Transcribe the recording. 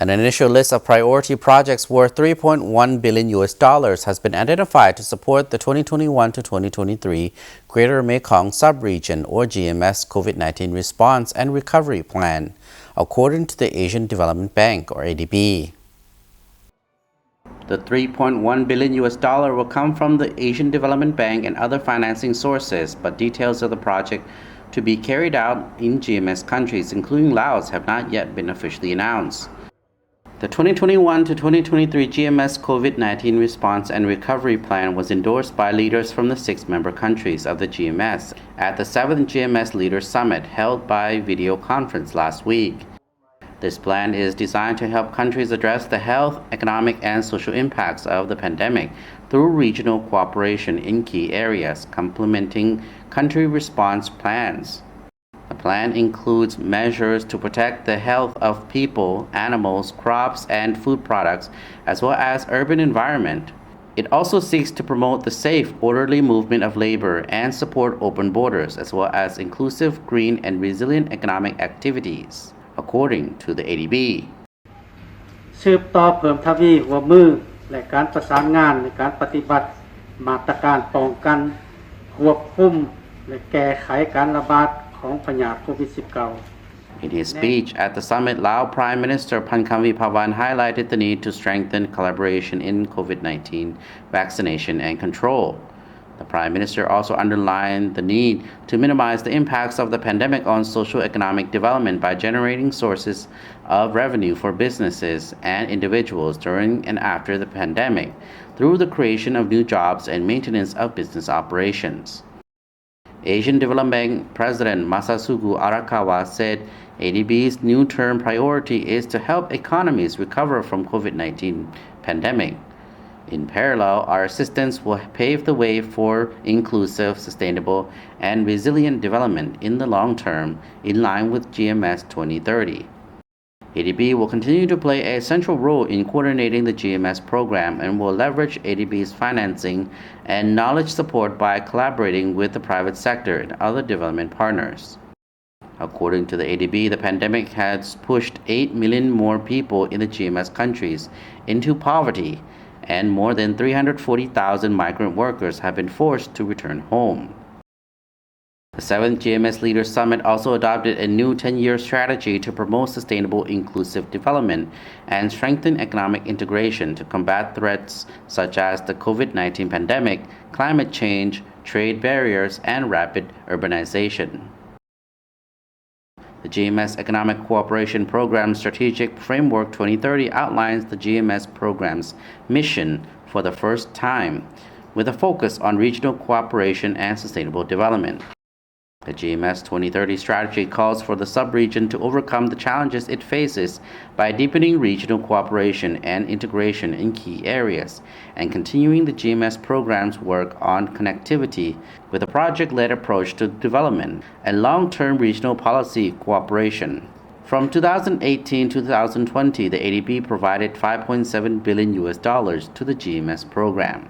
An initial list of priority projects worth $3.1 billion has been identified to support the 2021 to 2023 Greater Mekong Subregion or GMS COVID-19 response and recovery plan, according to the Asian Development Bank or ADB. The $3.1 billion will come from the Asian Development Bank and other financing sources, but details of the project to be carried out in GMS countries, including Laos, have not yet been officially announced. The 2021 to 2023 GMS COVID-19 Response and Recovery Plan was endorsed by leaders from the 6 member countries of the GMS at the 7th GMS Leaders Summit held by video conference last week. This plan is designed to help countries address the health, economic, and social impacts of the pandemic through regional cooperation in key areas, complementing country response plans. The plan includes measures to protect the health of people, animals, crops, and food products, as well as urban environment. It also seeks to promote the safe, orderly movement of labor and support open borders, as well as inclusive, green, and resilient economic activities, according to the ADB. สืบต่อเพิ่มทวีหัวมือและการประสานงานในการปฏิบัติมาตรการป้องกันควบคุมและแก้ไขการระบาดของพยาธิโควิด -19 In his speech at the summit, Lao Prime Minister Pankamvi Pavan highlighted the need to strengthen collaboration in COVID-19 vaccination and control. The Prime Minister also underlined the need to minimize the impacts of the pandemic on socio-economic development by generating sources of revenue for businesses and individuals during and after the pandemic through the creation of new jobs and maintenance of business operations. Asian Development Bank President Masasugu Arakawa said ADB's new term priority is to help economies recover from COVID-19 pandemic. In parallel, our assistance will pave the way for inclusive, sustainable, and resilient development in the long term, in line with GMS 2030. ADB will continue to play a central role in coordinating the GMS program and will leverage ADB's financing and knowledge support by collaborating with the private sector and other development partners. According to the ADB, the pandemic has pushed 8 million more people in the GMS countries into poverty, and more than 340,000 migrant workers have been forced to return home. The 7th GMS Leaders Summit also adopted a new 10-year strategy to promote sustainable inclusive development and strengthen economic integration to combat threats such as the COVID-19 pandemic, climate change, trade barriers, and rapid urbanization. The GMS Economic Cooperation Program Strategic Framework 2030 outlines the GMS program's mission for the first time, with a focus on regional cooperation and sustainable development. The GMS 2030 strategy calls for the sub-region to overcome the challenges it faces by deepening regional cooperation and integration in key areas, and continuing the GMS program's work on connectivity with a project-led approach to development and long-term regional policy cooperation. From 2018 to 2020, the ADB provided $5.7 billion to the GMS program.